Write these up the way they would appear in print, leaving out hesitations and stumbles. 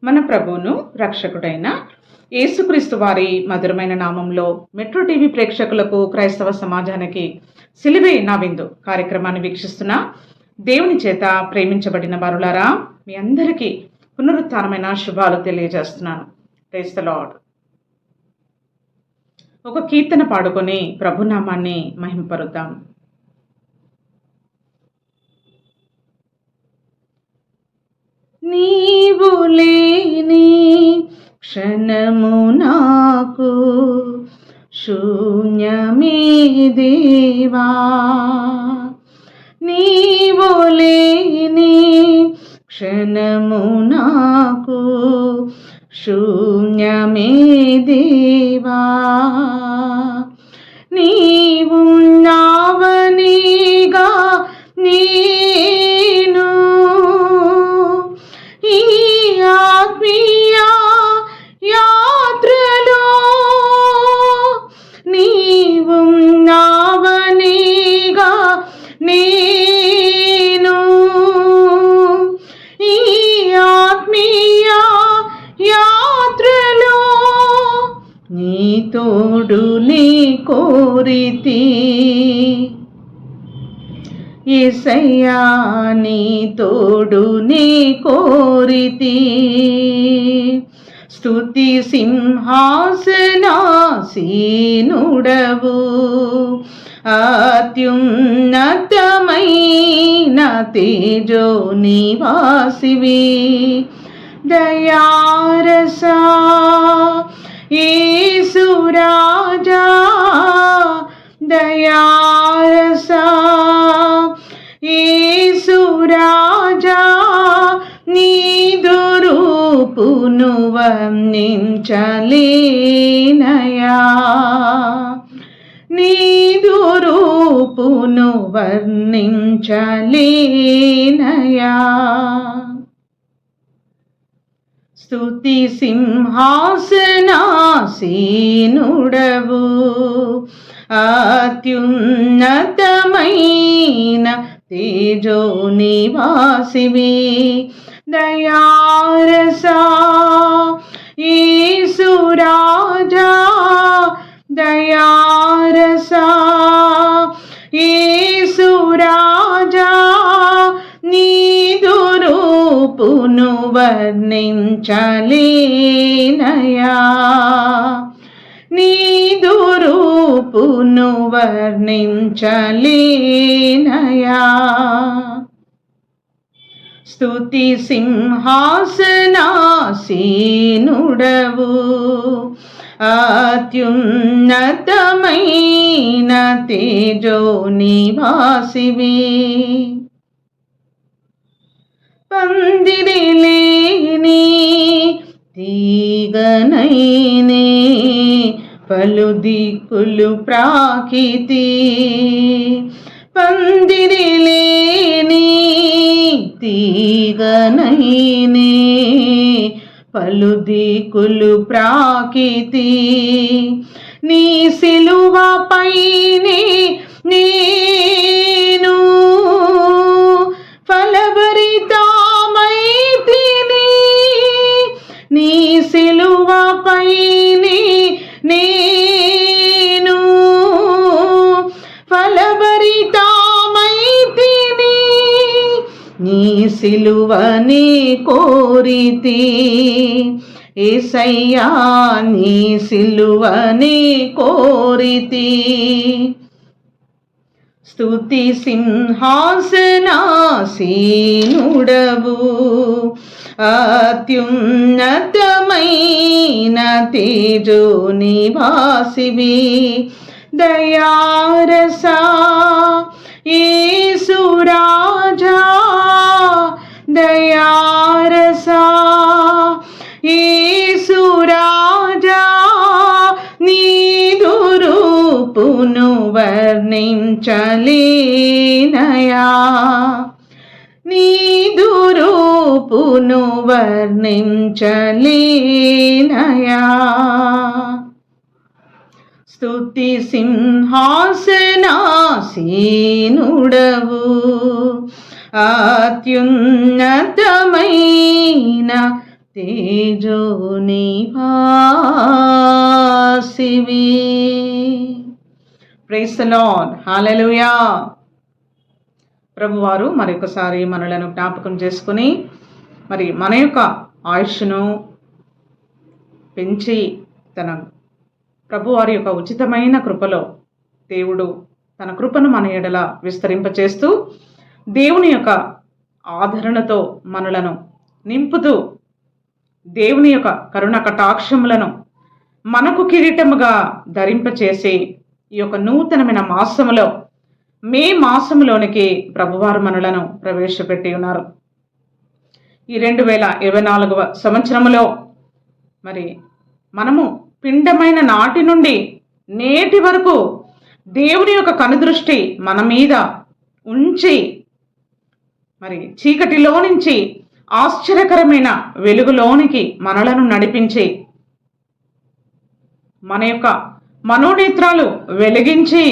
మన ప్రభువును రక్షకుడైన యేసుక్రీస్తు వారి మధురమైన నామంలో మెట్రో టీవీ ప్రేక్షకులకు, క్రైస్తవ సమాజానికి సిలువే నా విందు కార్యక్రమాన్ని వీక్షిస్తున్న దేవుని చేత ప్రేమించబడిన వారులారా, మీ అందరికీ పునరుత్థానమైన శుభాలు తెలియజేస్తున్నాను. Praise the Lord. ఒక కీర్తన పాడుకొని ప్రభునామాన్ని మహిమపరుద్దాం. నీవు లేని క్షణము నాకు శూన్యమే దేవా, నీవు లేని క్షణము నాకు శూన్యమే దేవా, నీవు నావనిగా నేను ఈ ఆత్మీయ యాత్రలో, నీవు నావనిగా నేను ఈ ఆత్మీయ యాత్రలో నీ తోడు నీ కోరితి యేసయ్యా, నీ తోడు నీ కోరితి. స్తుతి సింహాసనాసీనుడవు, అత్యున్నతమైన తేజో నివాసివి, దయారసా యేసు రాజా, దయారసా యేసు రాజా, నీదు రూపును వర్ణించలేనయా, నీదు రూపును వర్ణించలేనయా. స్తుతి సింహాసనాసీనుడవు, అత్యున్నతమైన తేజో నివాసివి, దయారసా యేసు రాజా, దయారసా యేసు రాజా, నీదు రూపును వర్ణించలేనయా, నీదు రూపును వర్ణించలేనయా. స్తుతి సింహాసనాసీనుడవు, అత్యున్నతమైన తేజో నివాసివి, పందిరి లేని తీగనైనే పలు దిక్కులు ప్రాకితి, పందిరి లేని తీగనైనే పలు దిక్కులు ప్రాకితి, నీ సిలువపైనే నేను ఫలభరితమైతిని, నీ సిలువపైనే నేను ఫలభరితమైతిని, నీ సిలువని కోరితి యేసయ్యా, నీ సిలువని కోరితి. స్తుతి సింహాసనాసీనుడవు, అత్యున్నతమైన తేజో నివాసివి, దయారసా యేసు రాజా, దయారసా యేసు రాజా, నీదు రూపును వర్ణించలేనయా, నీదు రూపును వర్ణించలేనయా. స్తుతి సింహాసనాసీనుడవు, అత్యున్నతమైన తేజో నివాసివి. Praise the lord. హల్లెలూయా. ప్రభువారు మరొకసారి మనలను జ్ఞాపకం చేసుకుని మరి మన యొక్క ఆయుష్ను పెంచి తన ప్రభువారి యొక్క ఉచితమైన కృపలో దేవుడు తన కృపను మన ఎడల విస్తరింపచేస్తూ దేవుని యొక్క ఆదరణతో మనలను నింపుతూ దేవుని యొక్క కరుణ కటాక్షములను మనకు కిరీటముగా ధరింపచేసి ఈ యొక్క నూతనమైన మాసములో మే మాసములోనికి ప్రభువారు మనలను ప్రవేశపెట్టి ఉన్నారు. ఈ 2024వ సంవత్సరములో మరి మనము పిండమైన నాటి నుండి నేటి వరకు దేవుని యొక్క కనుదృష్టి మన మీద ఉంచి మరి చీకటిలో నుంచి ఆశ్చర్యకరమైన వెలుగులోనికి మనలను నడిపించి మన యొక్క మనోనేత్రాలు వెలిగించి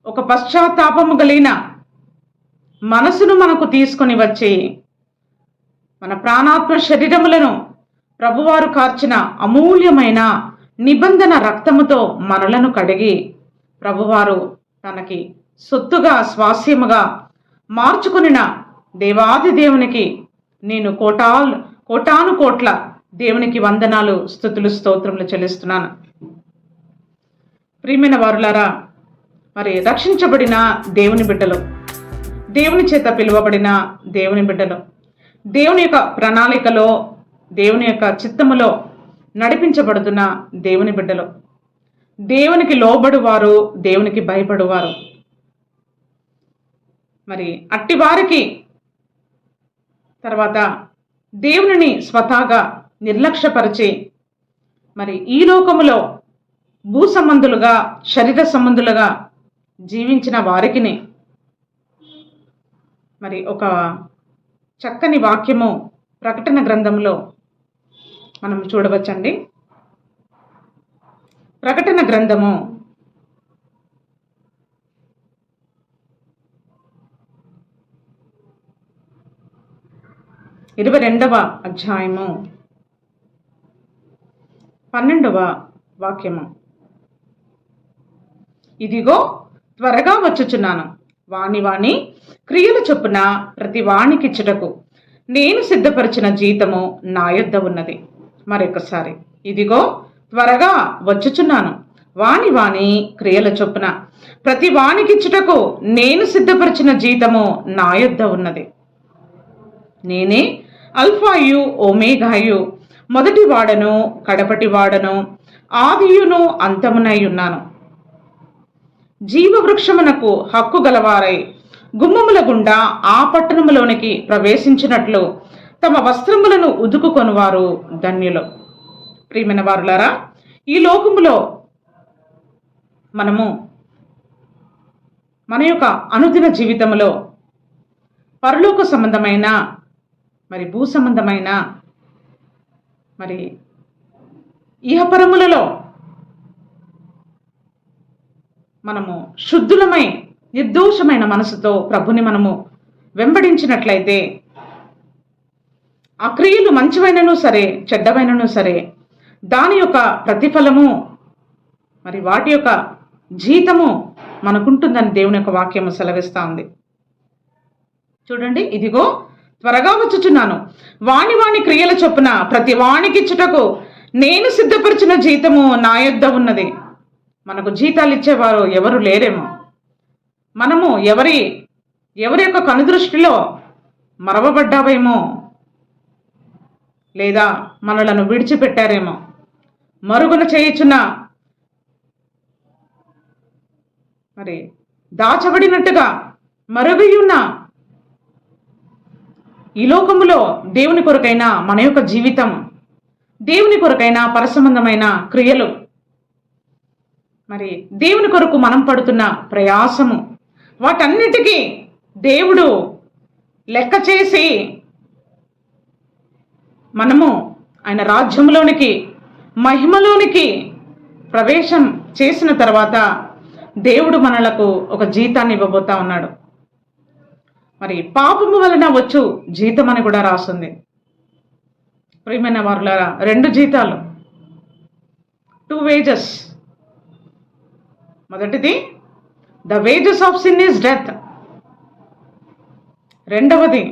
ఒక పశ్చాత్తాపము కలిగిన మనసును మనకు తీసుకొని వచ్చి మన ప్రాణాత్మ శరీరములను ప్రభువారు కార్చిన అమూల్యమైన నిబంధన రక్తముతో మనలను కడిగి ప్రభువారు తనకి సొత్తుగా స్వాస్యముగా మార్చుకొనిన దేవాది దేవునికి నేను కోటాను కోట్ల దేవునికి వందనాలు, స్తుతులు, స్తోత్రములు చెల్లిస్తున్నాను. ప్రియమైన వారులారా, మరి రక్షించబడిన దేవుని బిడ్డలు, దేవుని చేత పిలువబడిన దేవుని బిడ్డలు, దేవుని యొక్క ప్రణాళికలో దేవుని యొక్క చిత్తములో నడిపించబడుతున్న దేవుని బిడ్డలు, దేవునికి లోబడువారు, దేవునికి భయపడువారు, మరి అట్టి వారికి తర్వాత దేవునిని స్వతహాగా నిర్లక్ష్యపరిచి మరి ఈ లోకములో భూ సంబంధులుగా శరీర సంబంధులుగా జీవించిన వారికిని మరి ఒక చక్కని వాక్యము ప్రకటన గ్రంథంలో మనం చూడవచ్చండి. ప్రకటన గ్రంథము 22వ అధ్యాయము 12వ వాక్యము. ఇదిగో త్వరగా వచ్చుచున్నాను, వాని క్రియల చొప్పున ప్రతి వానికిచ్చుటకు నేను సిద్ధపరిచిన జీతము నా యొద్ద ఉన్నది. మరొకసారి, ఇదిగో త్వరగా వచ్చుచున్నాను, వాని క్రియల చొప్పున ప్రతి వానికిచ్చుటకు నేను సిద్ధపరిచిన జీతము నా యొద్ద ఉన్నది. నేనే అల్ఫాయు ఓమేగాయు, మొదటి వాడను కడపటి వాడను, ఆదియును అంతమునై ఉన్నాను. జీవవృక్షమునకు హక్కు గలవారై గుమ్మముల గుండా ఆ పట్టణములోనికి ప్రవేశించినట్లు తమ వస్త్రములను ఉదుకుకొనువారు ధన్యులు. ప్రియమైన వారులారా, ఈ లోకములో మనము మన యొక్క అనుదిన జీవితంలో పరలోక సంబంధమైన మరి భూ సంబంధమైన మరి ఇహపరములలో మనము శుద్ధులమై నిర్దోషమైన మనసుతో ప్రభుని మనము వెంబడించినట్లయితే ఆ క్రియలు మంచివైనను సరే చెడ్డవైనను సరే దాని యొక్క ప్రతిఫలము మరి వాటి యొక్క జీతము మనకుంటుందని దేవుని యొక్క వాక్యము సెలవిస్తూ ఉంది. చూడండి, ఇదిగో త్వరగా వచ్చుచున్నాను, వాని క్రియల చొప్పున ప్రతి వానికిచ్చుటకు నేను సిద్ధపరిచిన జీతము నా యొద్ద ఉన్నది. మనకు జీతాలు ఇచ్చేవారు ఎవరు లేరేమో. మనము ఎవరి యొక్క కనుదృష్టిలో మరవబడ్డావేమో, లేదా మనలను విడిచిపెట్టారేమో, మరుగున చేయుచున్న మరి దాచబడినట్టుగా మరుగుయున్న ఈ లోకములో దేవుని కొరకైనా మన యొక్క జీవితం, దేవుని కొరకైనా పరసంబంధమైన క్రియలు, మరి దేవుని కొరకు మనం పడుతున్న ప్రయాసము, వాటన్నిటికీ దేవుడు లెక్క చేసి మనము ఆయన రాజ్యంలోనికి మహిమలోనికి ప్రవేశం చేసిన తర్వాత దేవుడు మనలకు ఒక జీతాన్ని ఇవ్వబోతా ఉన్నాడు. మరి పాపము వలన వచ్చు జీతం అని కూడా రాస్తుంది. ప్రియమైన వారులారా, 2 జీతాలు, 2 wages. మొదటిది the wages of sin is death. రెండవది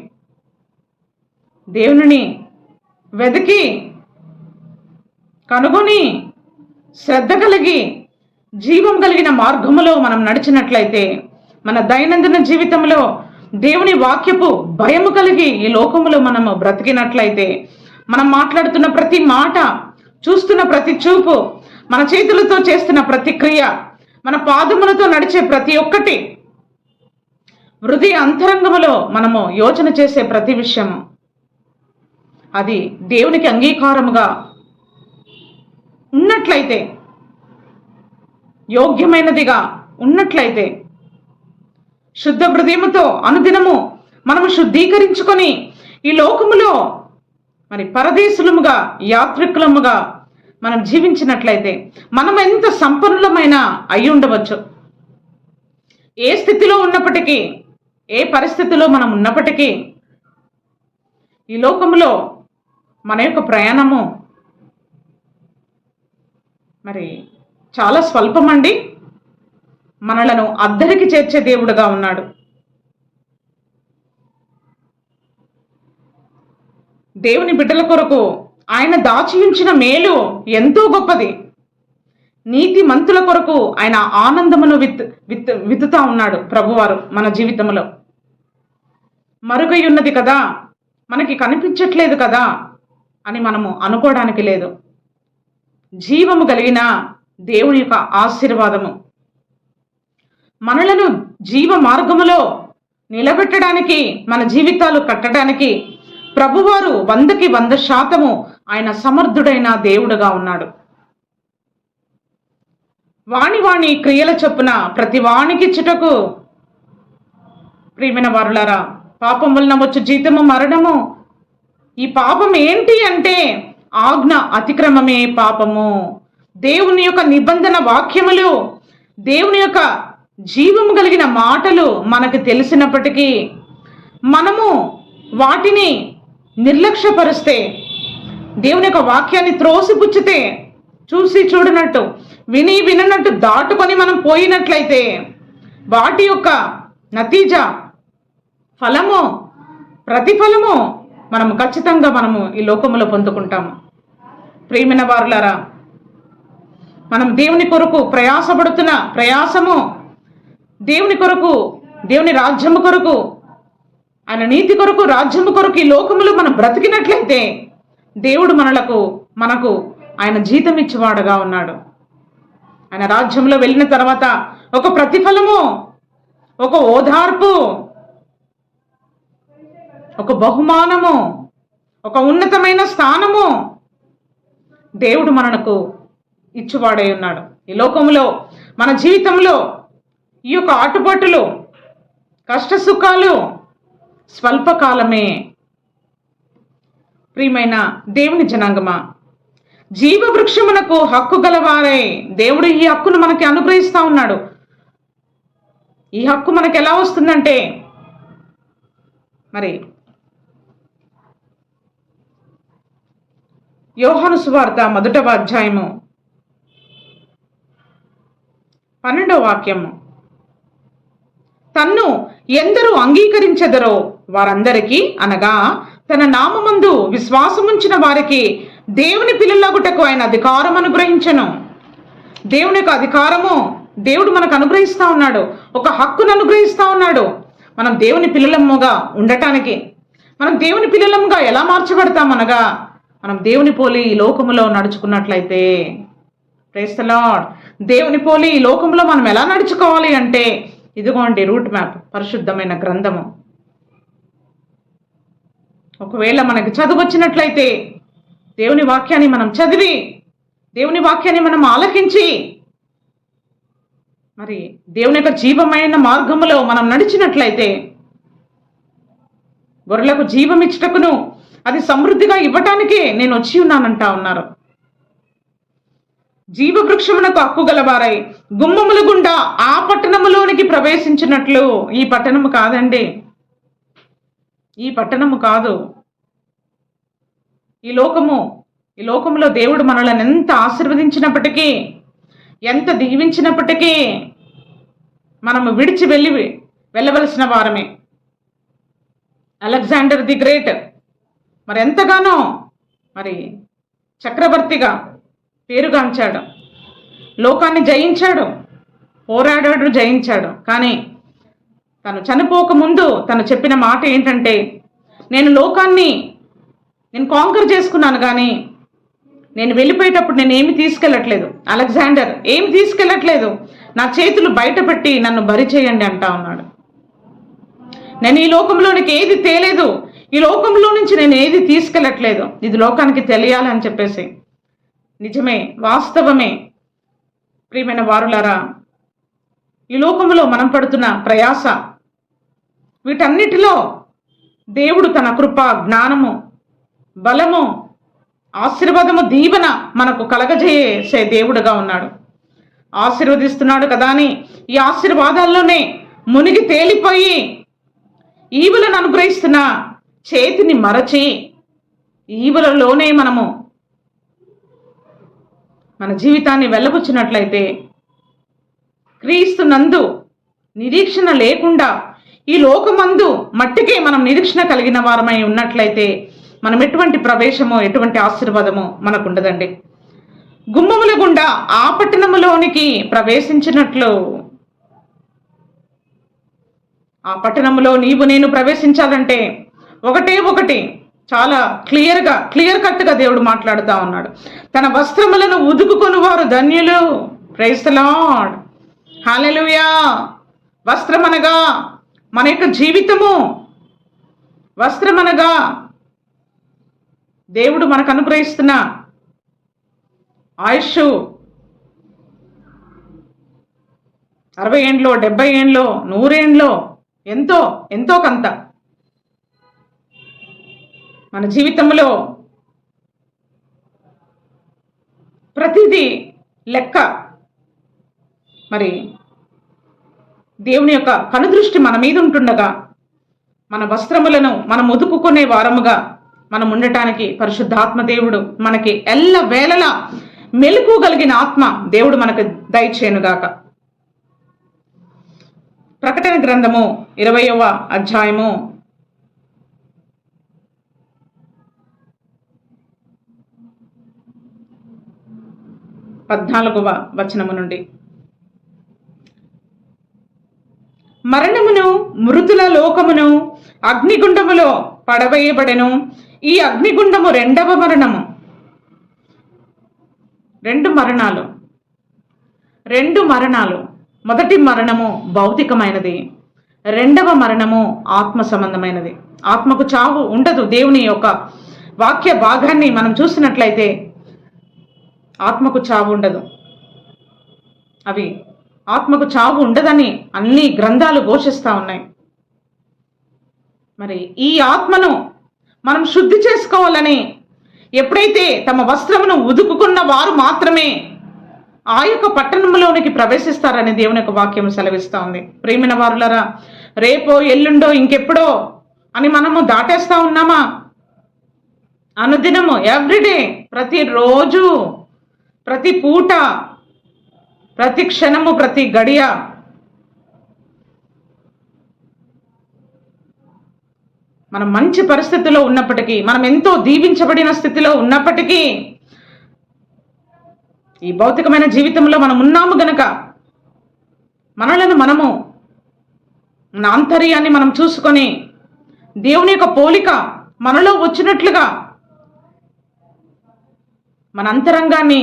దేవునిని వెతికి కనుగొని శ్రద్ధ కలిగి జీవం కలిగిన మార్గములో మనం నడిచినట్లయితే, మన దైనందిన జీవితంలో దేవుని వాక్యపు భయము కలిగి ఈ లోకములో మనము బ్రతికినట్లయితే, మనం మాట్లాడుతున్న ప్రతి మాట, చూస్తున్న ప్రతి చూపు, మన చేతులతో చేస్తున్న ప్రతి క్రియ, మన పాదములతో నడిచే ప్రతి ఒక్కటి, హృదయ అంతరంగములో మనము యోచన చేసే ప్రతి విషయము అది దేవునికి అంగీకారముగా ఉన్నట్లయితే, యోగ్యమైనదిగా ఉన్నట్లయితే, శుద్ధ హృదయముతో అనుదినము మనము శుద్ధీకరించుకొని ఈ లోకములో మరి పరదేశులముగా, యాత్రికులముగా మనం జీవించినట్లయితే, మనం ఎంత సంపన్నులమైన అయి ఉండవచ్చు. ఏ స్థితిలో ఉన్నప్పటికీ, ఏ పరిస్థితిలో మనం ఉన్నప్పటికీ, ఈ లోకములో మన యొక్క ప్రయాణము మరి చాలా స్వల్పమండి. మనలను అద్దరికి చేర్చే దేవుడుగా ఉన్నాడు. దేవుని బిడ్డల కొరకు ఆయన దాచి ఉంచిన మేలు ఎంతో గొప్పది. నీతి మంతుల కొరకు ఆయన ఆనందమును విత్తుతా ఉన్నాడు ప్రభువారు మన జీవితంలో. మరుగై ఉన్నది కదా, మనకి కనిపించట్లేదు కదా అని మనము అనుకోవడానికి లేదు. జీవము కలిగిన దేవుని యొక్క ఆశీర్వాదము మనలను జీవ మార్గములో నిలబెట్టడానికి, మన జీవితాలు కట్టడానికి ప్రభువారు 100కి 100% ఆయన సమర్థుడైన దేవుడుగా ఉన్నాడు. వాణి క్రియల చొప్పున ప్రతి వాణికిచ్చుటకు. ప్రియమైన వారులారా, పాపం వలన వచ్చు జీతము మరణము. ఈ పాపం ఏంటి అంటే ఆజ్ఞ అతిక్రమమే పాపము. దేవుని యొక్క నిబంధన వాక్యములు, దేవుని యొక్క జీవము కలిగిన మాటలు మనకు తెలిసినప్పటికీ మనము వాటిని నిర్లక్ష్యపరిస్తే, దేవుని యొక్క వాక్యాన్ని త్రోసిపుచ్చితే, చూసి చూడనట్టు, విని విననట్టు దాటుకొని మనం పోయినట్లయితే, వాటి యొక్క నతీజా, ఫలము, ప్రతిఫలము మనము ఖచ్చితంగా ఈ లోకములో పొందుకుంటాము. ప్రియమైన వారులారా, మనం దేవుని కొరకు ప్రయాసపడుతున్న ప్రయాసము, దేవుని కొరకు, దేవుని రాజ్యము కొరకు, ఆయన నీతి కొరకు, రాజ్యము కొరకు ఈ లోకములో మనం బ్రతికినట్లయితే దేవుడు మనకు ఆయన జీతం ఇచ్చేవాడుగా ఉన్నాడు. ఆయన రాజ్యంలో వెళ్ళిన తర్వాత ఒక ప్రతిఫలము, ఒక ఓదార్పు, ఒక బహుమానము, ఒక ఉన్నతమైన స్థానము దేవుడు మనకు ఇచ్చువాడై ఉన్నాడు. ఈ లోకములో మన జీవితంలో ఈ యొక్క ఆటుపాటులు, కష్ట సుఖాలు స్వల్పకాలమే. ప్రియమైన దేవుని జనాంగమా, జీవ వృక్షమునకు హక్కు గలవారై దేవుడు ఈ హక్కును మనకి అనుగ్రహిస్తా ఉన్నాడు. ఈ హక్కు మనకు ఎలా వస్తుందంటే, మరి యోహాను సువార్త 1వ అధ్యాయము 12వ వాక్యము, తన్ను ఎందరూ అంగీకరించెదరో వారందరికీ, అనగా తన నామమందు విశ్వాసముంచిన వారికి దేవుని పిల్లలగుటకు ఆయన అధికారం అనుగ్రహించెను. దేవుని యొక్క అధికారము దేవుడు మనకు అనుగ్రహిస్తా ఉన్నాడు. ఒక హక్కును అనుగ్రహిస్తా ఉన్నాడు. మనం దేవుని పిల్లలముగా ఉండటానికి, మనం దేవుని పిల్లలముగా ఎలా మార్చబడతామనగా, మనం దేవుని పోలి ఈ లోకములో నడుచుకున్నట్లయితే, ప్రైజ్ ది లార్డ్, దేవుని పోలి ఈ లోకంలో మనం ఎలా నడుచుకోవాలి అంటే, ఇదిగోండి రూట్ మ్యాప్, పరిశుద్ధమైన గ్రంథము. ఒకవేళ మనకి చదువు వచ్చినట్లయితే దేవుని వాక్యాన్ని మనం చదివి, దేవుని వాక్యాన్ని మనం ఆలకించి, మరి దేవుని యొక్క జీవమైన మార్గములో మనం నడిచినట్లయితే, గొర్రెలకు జీవం ఇచ్చుటకును అది సమృద్ధిగా ఇవ్వటానికే నేను వచ్చి ఉన్నానంటా ఉన్నారు. జీవవృక్షమునకు హక్కు గలవారై గుమ్మముల గుండా ఆ పట్టణములోనికి ప్రవేశించినట్లు. ఈ పట్టణము కాదండి, ఈ పట్టణము కాదు. ఈ లోకములో దేవుడు మనల్ని ఎంత ఆశీర్వదించినప్పటికీ, ఎంత దీవించినప్పటికీ మనము విడిచి వెళ్ళవలసిన వారమే. అలెగ్జాండర్ ది గ్రేట్ మరి ఎంతగానో చక్రవర్తిగా పేరుగాంచాడు, లోకాన్ని జయించాడు, పోరాడాడు, జయించాడు. కానీ తను చనిపోకముందు తను చెప్పిన మాట ఏంటంటే, నేను లోకాన్ని కాంకర్ చేసుకున్నాను, కానీ నేను వెళ్ళిపోయేటప్పుడు నేను ఏమి తీసుకెళ్ళట్లేదు. అలెగ్జాండర్ ఏమి తీసుకెళ్ళట్లేదు, నా చేతులు బయట పెట్టి నన్ను బరి చేయండి అంటా ఉన్నాడు. నేను ఈ లోకంలోనికి ఏది తేలేదు, ఈ లోకంలో నుంచి నేను ఏది తీసుకెళ్ళట్లేదు, ఇది లోకానికి తెలియాలని చెప్పేసి. నిజమే, వాస్తవమే. ప్రియమైన వారులారా, ఈ లోకంలో మనం పడుతున్న ప్రయాస, వీటన్నిటిలో దేవుడు తన కృప, జ్ఞానము, బలము, ఆశీర్వాదము, దీవెన మనకు కలగజేసే దేవుడుగా ఉన్నాడు. ఆశీర్వదిస్తున్నాడు కదా అని ఈ ఆశీర్వాదాల్లోనే మునిగి తేలిపోయి ఈవులను అనుగ్రహిస్తున్న చేతిని మరచి ఈవులలోనే మనము మన జీవితాన్ని వెళ్ళబుచ్చినట్లయితే, క్రీస్తునందు నిరీక్షణ లేకుండా ఈ లోకమందు మట్టికే మనం నిరీక్షణ కలిగిన వారమై ఉన్నట్లయితే మనం ఎటువంటి ప్రవేశమో ఎటువంటి ఆశీర్వాదమో మనకు ఉండదండి. గుమ్మముల గుండా ఆ పట్టణములోనికి ప్రవేశించినట్లు ఆ పట్టణములో నీవు నేను ప్రవేశించాలంటే ఒకటి చాలా క్లియర్ కట్గా దేవుడు మాట్లాడుతూ ఉన్నాడు. తన వస్త్రములను ఉదుకుకొని వారు ధన్యులు. ప్రైజ్ ది లార్డ్, హల్లెలూయా. వస్త్రమనగా మన యొక్క జీవితము, వస్త్రమనగా దేవుడు మనకు అనుగ్రహిస్తున్న ఆయుష్ 60 ఏండ్లో, 70 ఏండ్లో, 100 ఏండ్లో, ఎంతో కొంత మన జీవితంలో ప్రతిదీ లెక్క. మరి దేవుని యొక్క కనుదృష్టి మన మీద ఉంటుండగా మన వస్త్రములను మనం ఉదుకుకునే వారముగా మనం ఉండటానికి పరిశుద్ధాత్మ దేవుడు మనకి ఎల్ల వేళలా మెలుకోగలిగిన ఆత్మ దేవుడు మనకు దయచేయునుగాక. ప్రకటన గ్రంథము 20వ అధ్యాయము 14వ వచనము నుండి, మరణమును మృతుల లోకమును అగ్నిగుండములో పడవేయబడెను. ఈ అగ్నిగుండము రెండవ మరణము. 2 మరణాలు. మొదటి మరణము భౌతికమైనది, రెండవ మరణము ఆత్మ సంబంధమైనది. ఆత్మకు చావు ఉండదు. దేవుని యొక్క వాక్య భాగాన్ని మనం చూసినట్లయితే ఆత్మకు చావు ఉండదు. ఆత్మకు చావు ఉండదని అన్ని గ్రంథాలు ఘోషిస్తూ ఉన్నాయి. మరి ఈ ఆత్మను మనం శుద్ధి చేసుకోవాలని ఎప్పుడైతే తమ వస్త్రమును ఉదుకుకున్న వారు మాత్రమే ఆ యొక్క పట్టణంలోనికి ప్రవేశిస్తారని దేవుని యొక్క వాక్యం సెలవిస్తూ ఉంది. ప్రియమైన వారులారా, రేపో ఎల్లుండో ఇంకెప్పుడో అని మనము దాటేస్తా ఉన్నామా? అనుదినము, ఎవ్రీడే, ప్రతిరోజు, ప్రతి పూట, ప్రతి క్షణము, ప్రతి గడియ మనం మంచి పరిస్థితిలో ఉన్నప్పటికీ, మనం ఎంతో దీవించబడిన స్థితిలో ఉన్నప్పటికీ, ఈ భౌతికమైన జీవితంలో మనం ఉన్నాము గనక మనలను మనము, మన ఆంతర్యాన్ని మనం చూసుకొని దేవుని యొక్క పోలిక మనలో వచ్చినట్లుగా మన అంతరంగాన్ని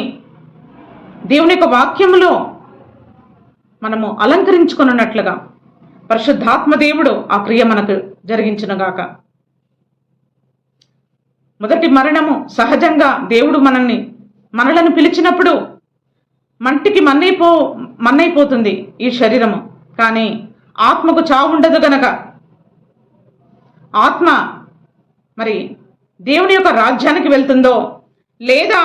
దేవుని యొక్క వాక్యములో మనము అలంకరించుకున్నట్లుగా పరిశుద్ధాత్మ దేవుడు ఆ క్రియ మనకు జరిగించునుగాక. మొదటి మరణము సహజంగా దేవుడు మనలను పిలిచినప్పుడు మంటికి మన్నైపోతుంది ఈ శరీరము. కానీ ఆత్మకు చావు ఉండదు గనక ఆత్మ మరి దేవుని యొక్క రాజ్యానికి వెళ్తుందో, లేదా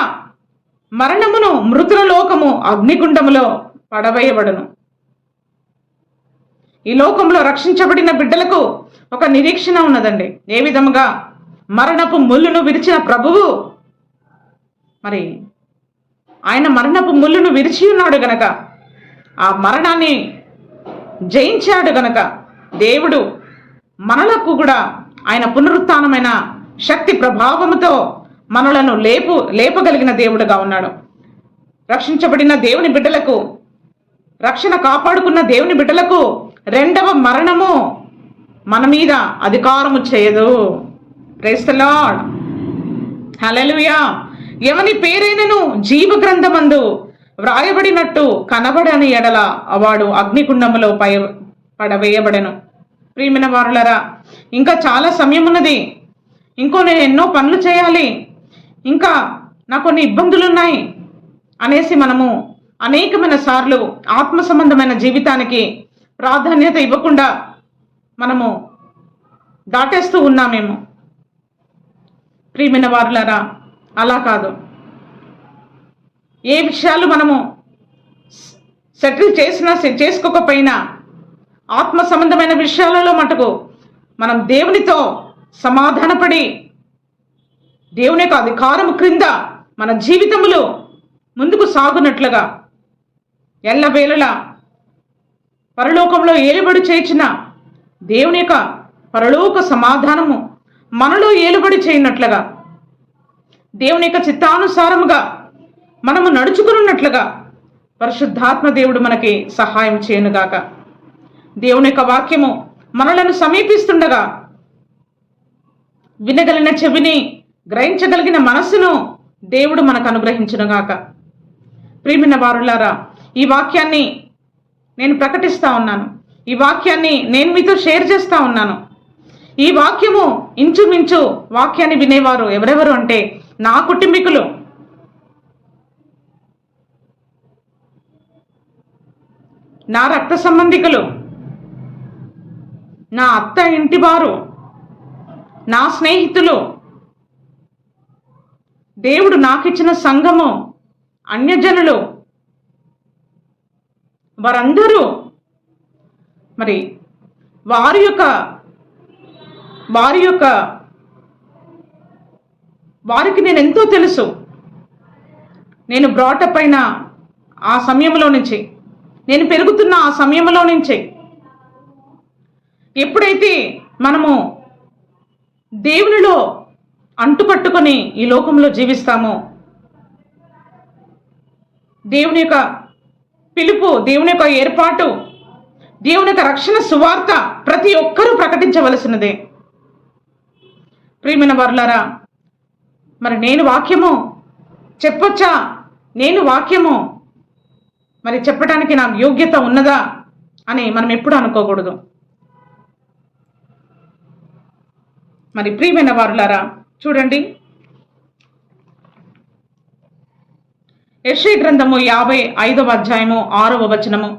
మరణమును మృతుల లోకము అగ్నిగుండములో పడవేయబడును. ఈ లోకంలో రక్షించబడిన బిడ్డలకు ఒక నిరీక్షణ ఉన్నదండి. ఏ విధముగా మరణపు ముళ్ళును విరిచిన ప్రభువు, మరి ఆయన మరణపు ముళ్ళును విరిచి ఉన్నాడు గనక, ఆ మరణాన్ని జయించాడు గనక దేవుడు మనలకు కూడా ఆయన పునరుత్థానమైన శక్తి ప్రభావముతో మనలను లేపగలిగిన దేవుడుగా ఉన్నాడు. రక్షించబడిన దేవుని బిడ్డలకు, రక్షణ కాపాడుకున్న దేవుని బిడ్డలకు రెండవ మరణము మన మీద అధికారము చేయదు. ప్రైజ్ ది లార్డ్, హల్లెలూయా. ఎవని పేరైనను జీవ గ్రంథమందు వ్రాయబడినట్టు కనబడని ఎడల వాడు అగ్నికుండములో పడవేయబడెను. ప్రియమైన వారులారా, ఇంకా చాలా సమయం ఉన్నది. నేను ఎన్నో పనులు చేయాలి, ఇంకా నాకు కొన్ని ఇబ్బందులు ఉన్నాయి అనేసి మనము అనేకమైన సార్లు ఆత్మ సంబంధమైన జీవితానికి ప్రాధాన్యత ఇవ్వకుండా మనము దాటేస్తూ ఉన్నామేమో. ప్రియమైన వారులారా, అలా కాదు. ఏ విషయాలు మనము సెటిల్ చేసినా చేసుకోకపోయినా ఆత్మ సంబంధమైన విషయాలలో మటుకు మనం దేవునితో సమాధానపడి దేవుని యొక్క అధికారము క్రింద మన జీవితములు ముందుకు సాగునట్లుగా ఎల్లవేళలా పరలోకంలో ఏలుబడి చేయించిన దేవుని యొక్క పరలోక సమాధానము మనలో ఏలుబడి చేయనట్లుగా, దేవుని యొక్క చిత్తానుసారముగా మనము నడుచుకున్నట్లుగా పరిశుద్ధాత్మ దేవుడు మనకి సహాయం చేయనుగాక. దేవుని యొక్క వాక్యము మనలను సమీపిస్తుండగా వినగలిగిన చెవిని, గ్రహించగలిగిన మనస్సును దేవుడు మనకు అనుగ్రహించునుగాక. ప్రియమైన వారులారా, ఈ వాక్యాన్ని నేను ప్రకటిస్తా ఉన్నాను, ఈ వాక్యాన్ని నేను మీతో షేర్ చేస్తా ఉన్నాను. ఈ వాక్యము ఇంచుమించు వాక్యాన్ని వినేవారు ఎవరెవరు అంటే నా కుటుంబీకులు, నా రక్త సంబంధికులు, నా అత్త ఇంటి వారు, నా స్నేహితులు, దేవుడు నాకిచ్చిన సంఘము, అన్యజనులు, వారందరూ మరి వారికి నేను ఎంతో తెలుసు. నేను బ్రాటప్ అయిన ఆ సమయంలో నుంచి, నేను పెరుగుతున్న ఆ సమయంలో నుంచి, ఎప్పుడైతే మనము దేవునిలో అంటుకట్టుకొని ఈ లోకంలో జీవిస్తామో, దేవుని యొక్క పిలుపు, దేవుని యొక్క ఏర్పాటు, దేవుని యొక్క రక్షణ సువార్త ప్రతి ఒక్కరూ ప్రకటించవలసినదే. ప్రియమైన వారులారా, మరి నేను వాక్యము చెప్పొచ్చా? నేను వాక్యము మరి చెప్పడానికి నాకు యోగ్యత ఉన్నదా అని మనం ఎప్పుడు అనుకోకూడదు. మరి ప్రియమైన వారులారా, చూడండి, యెషయా గ్రంథము 55వ అధ్యాయము 6వ వచనము,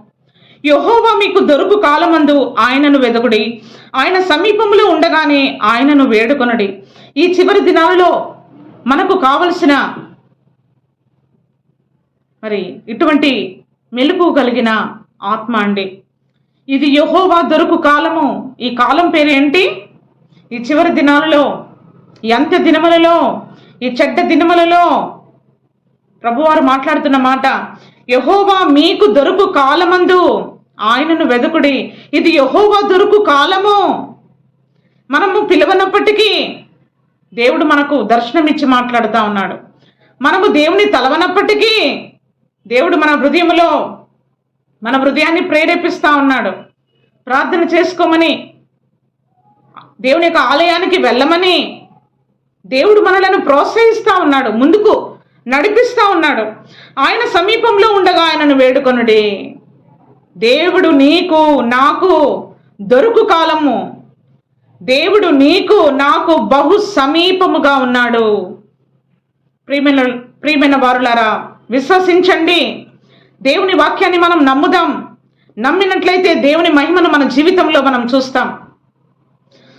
యెహోవా మీకు దొరుకు కాలమందు ఆయనను వెదకుడి, ఆయన సమీపంలో ఉండగానే ఆయనను వేడుకొనుడి. ఈ చివరి దినాలలో మనకు కావలసిన మరి ఇటువంటి మెలుపు కలిగిన ఆత్మ అండి. ఇది యెహోవా దొరుకు కాలము. ఈ కాలం పేరేంటి? ఈ చివరి దినాలలో, ఈ అంత్య దినములలో, ఈ చెడ్డ దినములలో ప్రభువారు మాట్లాడుతున్న మాట, యెహోవా మీకు దొరుకు కాలమందు ఆయనను వెదకుడి. ఇది యెహోవా దొరుకు కాలము. మనము పిలవనప్పటికీ దేవుడు మనకు దర్శనమిచ్చి మాట్లాడుతూ ఉన్నాడు. మనము దేవుని తలవనప్పటికీ దేవుడు మన హృదయాన్ని ప్రేరేపిస్తూ ఉన్నాడు. ప్రార్థన చేసుకోమని, దేవుని యొక్క ఆలయానికి వెళ్ళమని దేవుడు మనలను ప్రోత్సహిస్తూ ఉన్నాడు, ముందుకు నడిపిస్తూ ఉన్నాడు. ఆయన సమీపంలో ఉండగా ఆయనను వేడుకొనుడి. దేవుడు నీకు నాకు దొరుకు కాలము, దేవుడు నీకు నాకు బహు సమీపముగా ఉన్నాడు. ప్రియమైన వారులారా, విశ్వసించండి. దేవుని వాక్యాన్ని మనం నమ్ముదాం. నమ్మినట్లయితే దేవుని మహిమను మన జీవితంలో మనం చూస్తాం.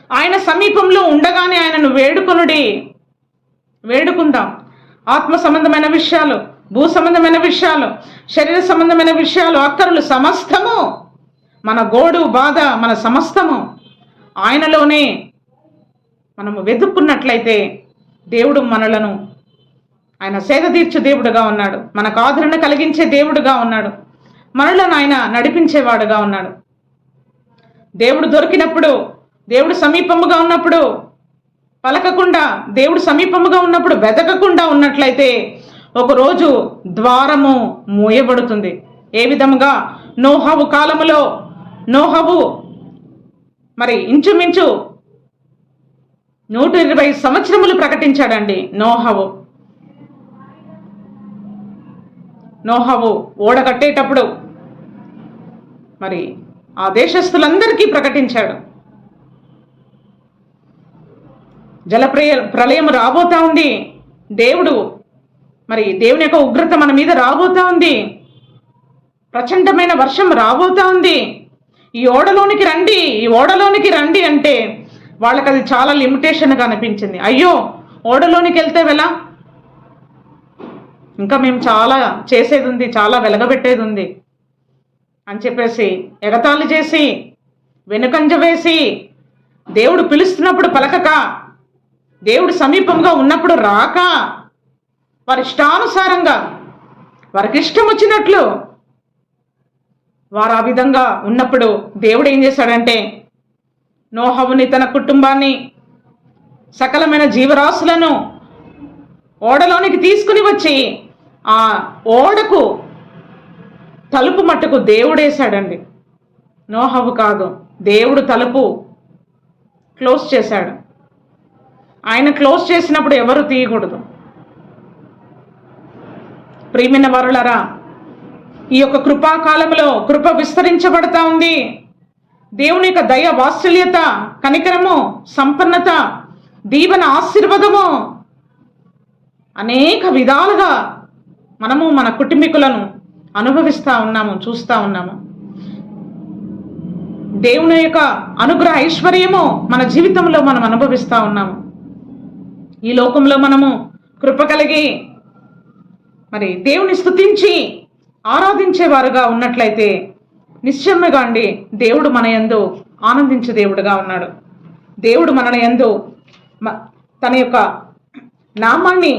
ఆయన సమీపంలో ఉండగానే ఆయనను వేడుకుందాం. ఆత్మ సంబంధమైన విషయాలు, భూ సంబంధమైన విషయాలు, శరీర సంబంధమైన విషయాలు, అక్కరలు సమస్తము, మన గోడు బాధ, మన సమస్తము ఆయనలోనే మనము వెతుక్కున్నట్లయితే దేవుడు మనలను ఆయన సేద తీర్చు దేవుడుగా ఉన్నాడు, మనకు ఆదరణ కలిగించే దేవుడుగా ఉన్నాడు, మనలను ఆయన నడిపించేవాడుగా ఉన్నాడు. దేవుడు దొరికినప్పుడు, దేవుడు సమీపముగా ఉన్నప్పుడు పలకకుండా, దేవుడు సమీపముగా ఉన్నప్పుడు వెతకకుండా ఉన్నట్లయితే ఒకరోజు ద్వారము మూయబడుతుంది. ఏ విధముగా నోహవు కాలములో నోహవు మరి ఇంచుమించు 120 సంవత్సరములు ప్రకటించాడండి నోహవు ఓడ కట్టేటప్పుడు మరి ఆ దేశస్తులందరికీ ప్రకటించాడు. ప్రళయం రాబోతా ఉంది, దేవుని యొక్క ఉగ్రత మన మీద రాబోతా ఉంది, ప్రచండమైన వర్షం రాబోతా ఉంది, ఈ ఓడలోనికి రండి అంటే వాళ్ళకి అది చాలా లిమిటేషన్గా అనిపించింది. అయ్యో, ఓడలోనికి వెళ్తే ఎలా, ఇంకా మేము చాలా చేసేది ఉంది, చాలా వెలగబెట్టేది ఉంది అని చెప్పేసి ఎగతాళి చేసి వెనుకంజ వేసి, దేవుడు పిలుస్తున్నప్పుడు పలకక, దేవుడు సమీపంగా ఉన్నప్పుడు రాక, వారి ఇష్టానుసారంగా వారికి ఇష్టం వచ్చినట్లు వారు ఆ విధంగా ఉన్నప్పుడు దేవుడు ఏం చేశాడంటే నోహవుని, తన కుటుంబాన్ని, సకలమైన జీవరాశులను ఓడలోనికి తీసుకుని వచ్చి ఆ ఓడకు తలుపు మట్టుకు దేవుడేశాడండి. నోహవు కాదు, దేవుడు తలుపు క్లోజ్ చేశాడు. ఆయన క్లోజ్ చేసినప్పుడు ఎవరు తీయకూడదు. ప్రియమైన వారులారా, ఈ యొక్క కృపాకాలంలో కృప విస్తరించబడతా ఉంది. దేవుని యొక్క దయ, వాత్సల్యత, కనికరము, సంపన్నత, దీవెన, ఆశీర్వాదము అనేక విధాలుగా మనము మన కుటుంబీకులను అనుభవిస్తూ ఉన్నాము, చూస్తూ ఉన్నాము. దేవుని యొక్క అనుగ్రహ ఐశ్వర్యము మన జీవితంలో మనం అనుభవిస్తూ ఉన్నాము. ఈ లోకంలో మనము కృప కలిగి మరి దేవుని స్తుతించి ఆరాధించేవారుగా ఉన్నట్లయితే నిశ్చయముగా అండి దేవుడు మన యందు ఆనందించే దేవుడుగా ఉన్నాడు. దేవుడు మన యందు తన యొక్క నామాన్ని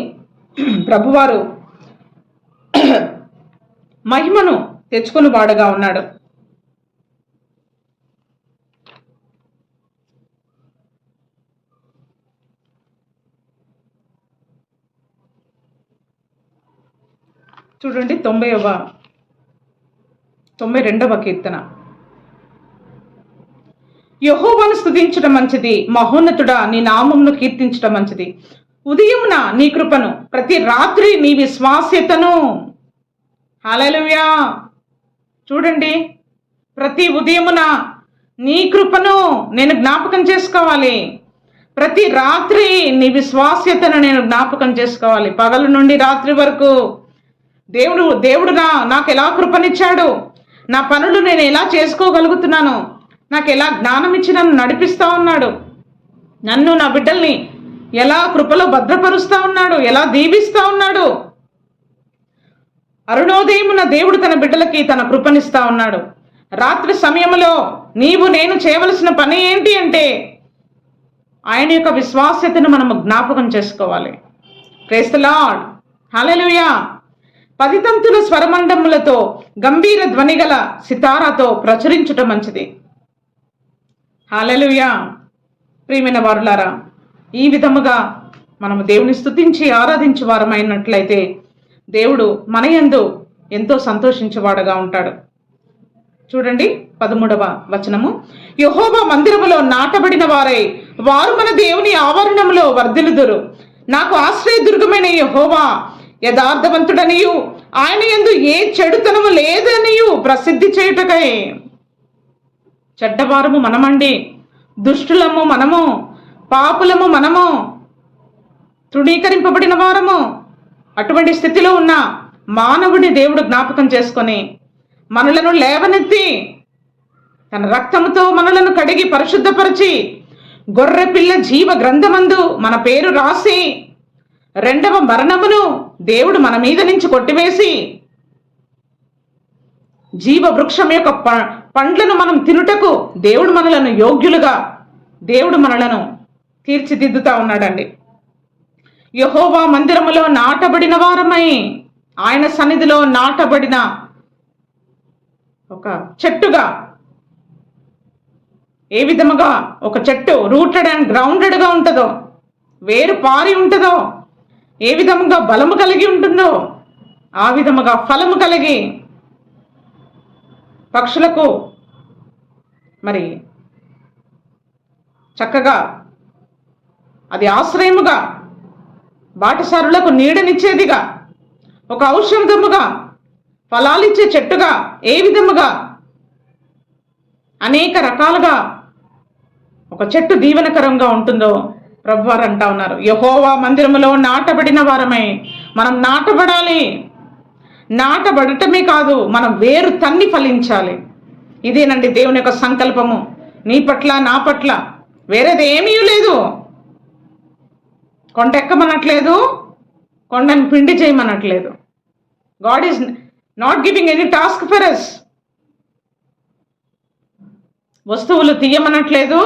ప్రభువారు మహిమను తెచ్చుకుని వాడుగా ఉన్నాడు. చూడండి 92వ కీర్తన. యెహోవాను స్తుతించడం మంచిది, మహోన్నతుడా నీ నామమును కీర్తించడం మంచిది. ఉదయమున నీ కృపను, ప్రతి రాత్రి నీ విశ్వాస్యతను. హల్లెలూయా. చూడండి, ప్రతి ఉదయమున నీ కృపను నేను జ్ఞాపకం చేసుకోవాలి, ప్రతి రాత్రి నీ విశ్వాస్యతను నేను జ్ఞాపకం చేసుకోవాలి. పగలు నుండి రాత్రి వరకు దేవుడు నాకు ఎలా కృపనిచ్చాడు, నా పనులు నేను ఎలా చేసుకోగలుగుతున్నాను, నాకు ఎలా జ్ఞానం ఇచ్చి నన్ను నడిపిస్తూ ఉన్నాడు, నన్ను నా బిడ్డల్ని ఎలా కృపలో భద్రపరుస్తూ ఉన్నాడు, ఎలా దీవిస్తూ ఉన్నాడు. అరుణోదయమున దేవుడు తన బిడ్డలకి తన కృపనిస్తూ ఉన్నాడు. రాత్రి సమయంలో నేను చేయవలసిన పని ఏంటి అంటే ఆయన యొక్క విశ్వాస్యతను మనము జ్ఞాపకం చేసుకోవాలి. Praise the lord. హల్లెలూయా. 10 తంతుల స్వరమండములతో గంభీర ధ్వనిగల సితారాతో ప్రచురించుట మంచిది. హల్లెలూయా. ప్రియమైన వారులారా, ఈ విధముగా మనము దేవుని స్తుతించి ఆరాధించే వారమైనట్లయితే దేవుడు మన యందు ఎంతో సంతోషించేవాడుగా ఉంటాడు. చూడండి 13వ వచనము. యెహోవా మందిరములో నాటబడిన వారై వారు మన దేవుని ఆవరణములో వర్ధిల్లుదురు. నాకు ఆశ్రయదుర్గమైన యెహోవా యథార్థవంతుడనియు ఆయన యందు ఏ చెడుతనము లేదనియు ప్రసిద్ధి చేయుటకై. చెడ్డవారము మనమండి, దుష్టులము మనము, పాపులము మనము, తృణీకరింపబడిన వారము. అటువంటి స్థితిలో ఉన్న మానవుడి దేవుడు జ్ఞాపకం చేసుకొని మనలను లేవనెత్తి తన రక్తముతో మనలను కడిగి పరిశుద్ధపరిచి గొర్రె పిల్ల జీవ గ్రంథమందు మన పేరు రాసి 2వ మరణమును దేవుడు మన మీద నుంచి కొట్టివేసి జీవ వృక్షం యొక్క పండ్లను మనం తినుటకు దేవుడు మనలను యోగ్యులుగా దేవుడు మనలను తీర్చిదిద్దుతా ఉన్నాడండి. యెహోవా మందిరములో నాటబడిన వారమై, ఆయన సన్నిధిలో నాటబడిన ఒక చెట్టుగా, ఏ విధముగా ఒక చెట్టు రూటెడ్ అండ్ గ్రౌండెడ్గా ఉంటుందో, వేరు పారి ఉంటుందో, ఏ విధముగా బలము కలిగి ఉంటుందో ఆ విధముగా ఫలము కలిగి పక్షులకు మరి చక్కగా అది ఆశ్రయముగా, బాటసారులకు నీడనిచ్చేదిగా, ఒక ఔషధముగా, ఫలాలిచ్చే చెట్టుగా, ఏ విధముగా అనేక రకాలుగా ఒక చెట్టు దీవెనకరంగా ఉంటుందో ప్రభువారు అంటా ఉన్నారు. యెహోవా మందిరములో నాటబడిన వారమై, మనం నాటబడాలి. నాటబడటమే కాదు, మనం వేరు తన్ని ఫలించాలి. ఇదేనండి దేవుని యొక్క సంకల్పము నీ పట్ల, నా పట్ల. వేరేది ఏమీ లేదు. కొండ ఎక్కమనట్లేదు, కొండని పిండి చేయమనట్లేదు. God is not giving any task for us. వస్తువులు తీయమనట్లేదు,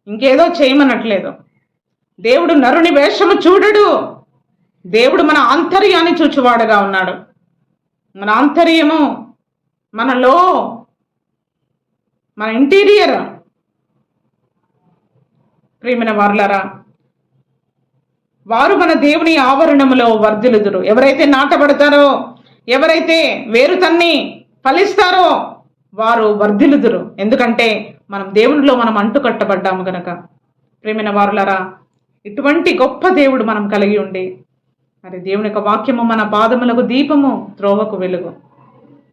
ఇంకేదో చేయమనట్లేదు. దేవుడు నరుని వేషము చూడడు. దేవుడు మన ఆంతర్యాన్ని చూచువాడుగా ఉన్నాడు. మన ఆంతర్యము, మనలో, మన ఇంటీరియర్. ప్రియమైన వారులారా, వారు మన దేవుని ఆవరణములో వర్ధిల్లుదురు. ఎవరైతే నాటబడతారో, ఎవరైతే వేరు తన్ని ఫలిస్తారో వారు వర్ధిల్లుదురు. ఎందుకంటే మనం దేవునిలో మనం అంటుకట్టబడ్డాము గనక. ప్రియమైన వారులారా, ఇటువంటి గొప్ప దేవుడు మనం కలిగి ఉండి, మరి దేవుని యొక్క వాక్యము మన పాదములకు దీపము, త్రోవకు వెలుగు.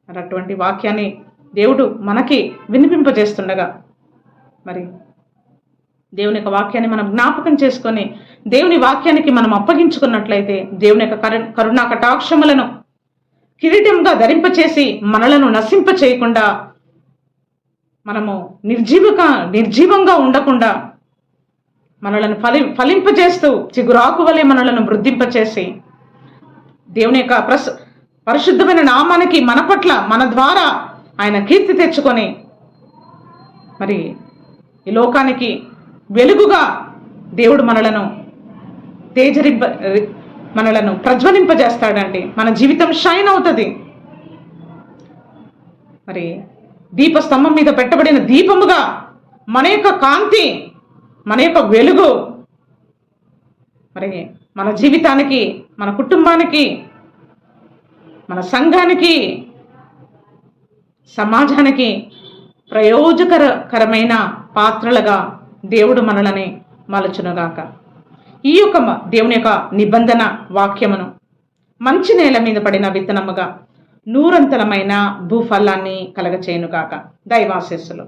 మరి అటువంటి వాక్యాన్ని దేవుడు మనకి వినిపింపజేస్తుండగా, మరి దేవుని యొక్క వాక్యాన్ని మనం జ్ఞాపకం చేసుకొని దేవుని వాక్యానికి మనం అప్పగించుకున్నట్లయితే దేవుని యొక్క కరుణా కటాక్షములను కిరీటంగా ధరింపచేసి మనలను నశింప చేయకుండా, మనము నిర్జీవంగా ఉండకుండా మనలను ఫలింపజేస్తూ చిగురాకు వలె మనలను వృద్ధింపచేసి దేవుని యొక్క పరిశుద్ధమైన నామానికి మన పట్ల, మన ద్వారా ఆయన కీర్తి తెచ్చుకొని మరి ఈ లోకానికి వెలుగుగా దేవుడు మనలను ప్రజ్వలింపజేస్తాడండి. మన జీవితం షైన్ అవుతుంది. మరి దీపస్తంభం మీద పెట్టబడిన దీపముగా మన యొక్క కాంతి, మన యొక్క వెలుగు మరి మన జీవితానికి, మన కుటుంబానికి, మన సంఘానికి, సమాజానికి ప్రయోజకరమైన పాత్రలుగా దేవుడు మనల్ని మలచునుగాక. ఈ యొక్క దేవుని యొక్క నిబంధన వాక్యమును మంచి నేల మీద పడిన విత్తనముగా నూరంతలమైన భూఫలాన్ని కలగచేయునుగాక. దైవాశీస్సులు.